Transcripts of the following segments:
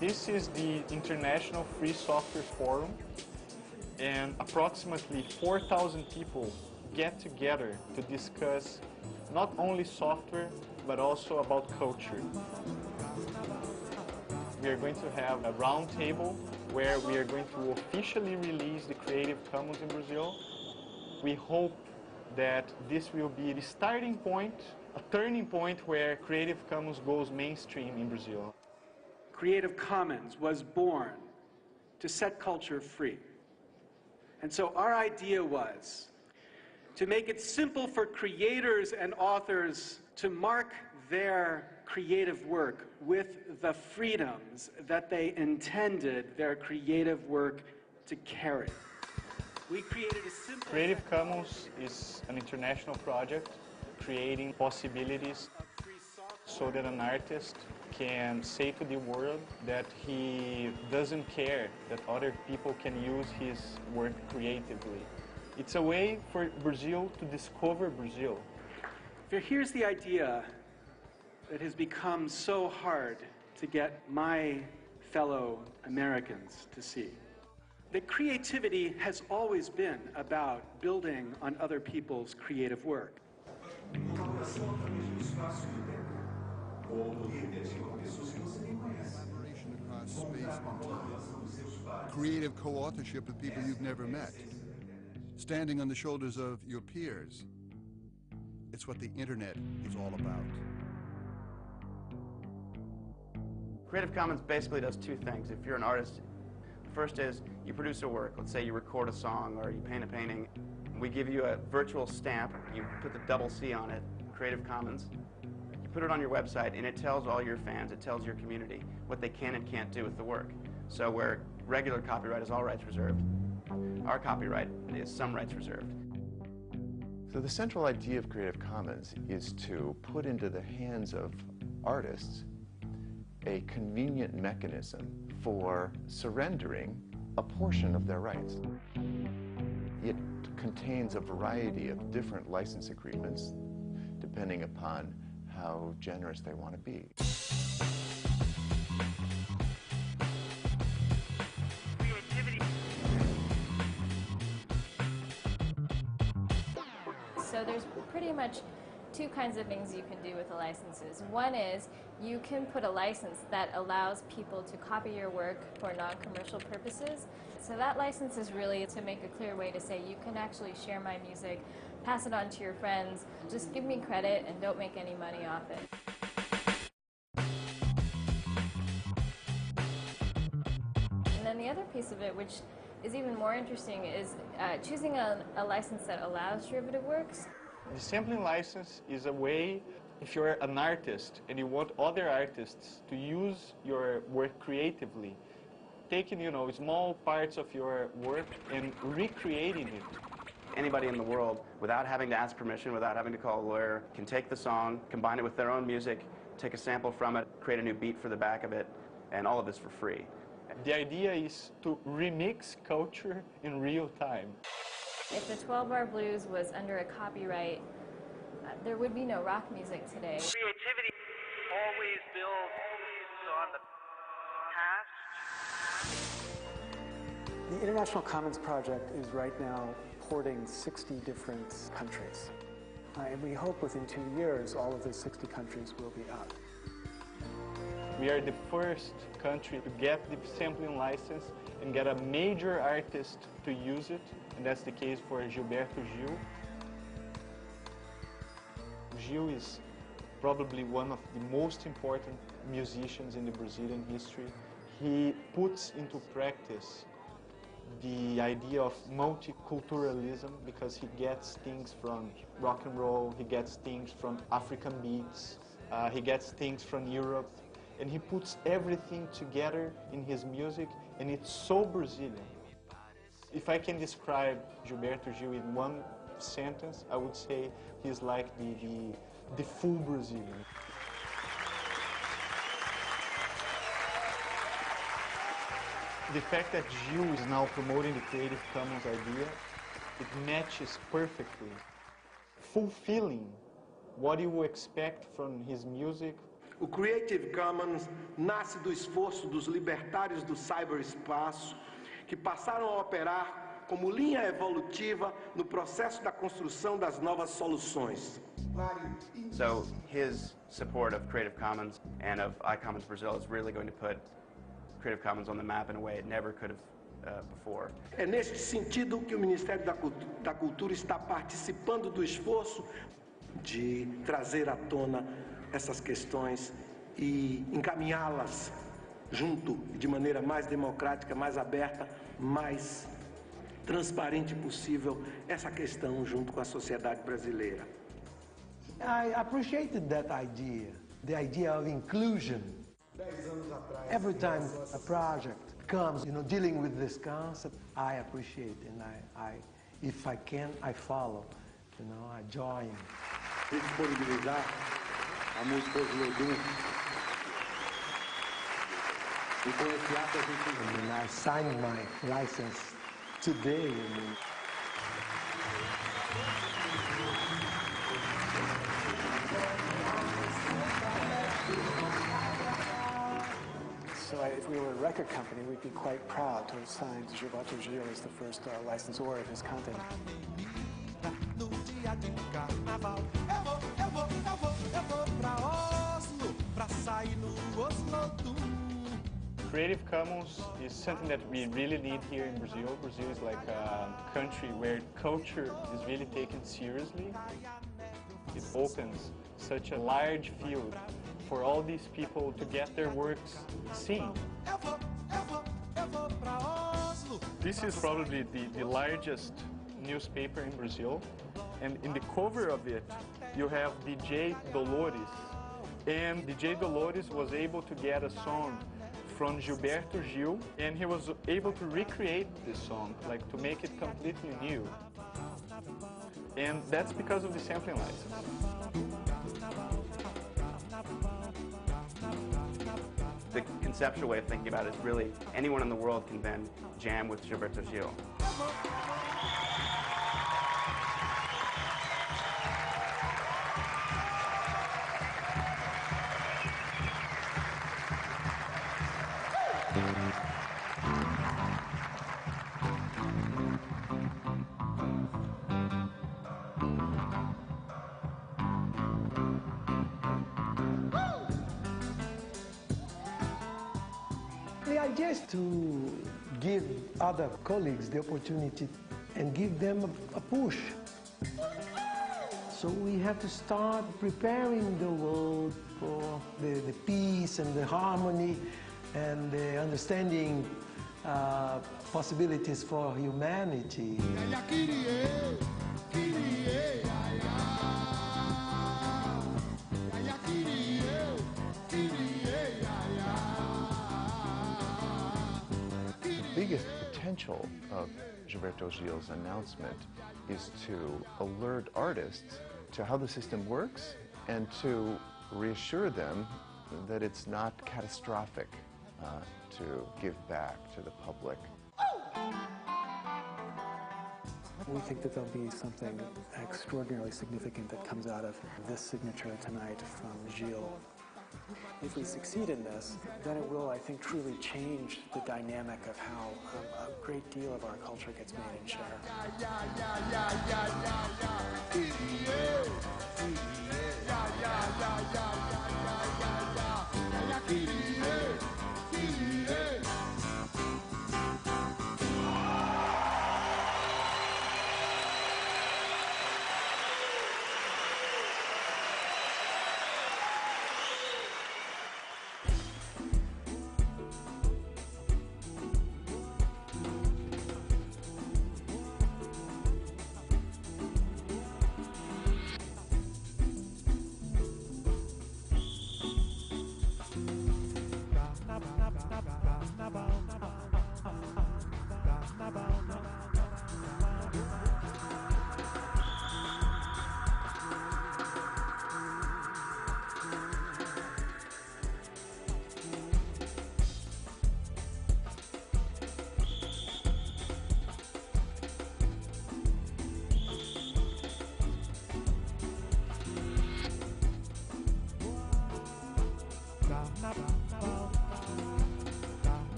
This is the International Free Software Forum, and approximately 4,000 people get together to discuss not only software, but also about culture. We are going to have a round table where we are going to officially release the Creative Commons in Brazil. We hope that this will be the starting point, a turning point where Creative Commons goes mainstream in Brazil. Creative Commons was born to set culture free. And so our idea was to make it simple for creators and authors to mark their creative work with the freedoms that they intended their creative work to carry. We created a simple... Creative Commons is an international project creating possibilities so that an artist can say to the world that he doesn't care that other people can use his work creatively. It's a way for Brazil to discover Brazil. Here's the idea that has become so hard to get my fellow Americans to see. That creativity has always been about building on other people's creative work. Collaboration across space and time. Creative co-authorship with people you've never met. Standing on the shoulders of your peers. It's what the internet is all about. Creative Commons basically does two things. If you're an artist, the first is you produce a work. Let's say you record a song or you paint a painting. We give you a virtual stamp. You put the double C on it, Creative Commons. You put it on your website and it tells all your fans, it tells your community what they can and can't do with the work. So where regular copyright is all rights reserved, our copyright is some rights reserved. So the central idea of Creative Commons is to put into the hands of artists a convenient mechanism for surrendering a portion of their rights. It contains a variety of different license agreements depending upon how generous they want to be. So there's pretty much two kinds of things you can do with the licenses. One is you can put a license that allows people to copy your work for non-commercial purposes. So that license is really to make a clear way to say you can actually share my music, pass it on to your friends, just give me credit and don't make any money off it. And then the other piece of it, which is even more interesting, is choosing a license that allows derivative works. The sampling license is a way, if you're an artist and you want other artists to use your work creatively, taking, small parts of your work and recreating it. Anybody in the world, without having to ask permission, without having to call a lawyer, can take the song, combine it with their own music, take a sample from it, create a new beat for the back of it, and all of this for free. The idea is to remix culture in real time. If the 12-bar blues was under a copyright, there would be no rock music today. Creativity always builds on the past. The International Commons Project is right now porting 60 different countries. And we hope within 2 years all of those 60 countries will be up. We are the first country to get the sampling license and get a major artist to use it, and that's the case for Gilberto Gil. Gil is probably one of the most important musicians in the Brazilian history. He puts into practice the idea of multiculturalism because he gets things from rock and roll, he gets things from African beats, he gets things from Europe, and he puts everything together in his music, and it's so Brazilian. If I can describe Gilberto Gil in one sentence, I would say he's like the full Brazilian. The fact that Gil is now promoting the Creative Commons idea, it matches perfectly, fulfilling what you expect from his music O Creative Commons nasce do esforço dos libertários do cyberespaço que passaram a operar como linha evolutiva no processo da construção das novas soluções. So his support of Creative Commons and of iCommons Brazil is really going to put Creative Commons on the map in a way it never could have before. É neste sentido que o Ministério da Cultura está participando do esforço de trazer à tona essas questões e encaminhá-las junto, de maneira mais democrática, mais aberta, mais transparente possível, essa questão junto com a sociedade brasileira. I appreciated that idea, the idea of inclusion. Every time a project comes, dealing with this concept, I appreciate, and if I can, I follow, I join. Disponibilizar a música Oslodum. E com esse ato a gente... And I signed my license today. So if we were a record company, we'd be quite proud to have signed Gilberto Gil as the first licensor of his content. Creative Commons is something that we really need here in Brazil. Brazil is like a country where culture is really taken seriously. It opens such a large field for all these people to get their works seen. This is probably the largest newspaper in Brazil, and in the cover of it you have DJ Dolores, and DJ Dolores was able to get a song from Gilberto Gil, and he was able to recreate this song, like to make it completely new. And that's because of the sampling license. The conceptual way of thinking about it is really anyone in the world can then jam with Gilberto Gil. The idea is to give other colleagues the opportunity and give them a push. So we have to start preparing the world for the peace and the harmony and the understanding possibilities for humanity. The biggest potential of Gilberto Gil's announcement is to alert artists to how the system works and to reassure them that it's not catastrophic to give back to the public. We think that there'll be something extraordinarily significant that comes out of this signature tonight from Gil. If we succeed in this, then it will, I think, truly change the dynamic of how a great deal of our culture gets made and shared.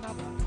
Bye.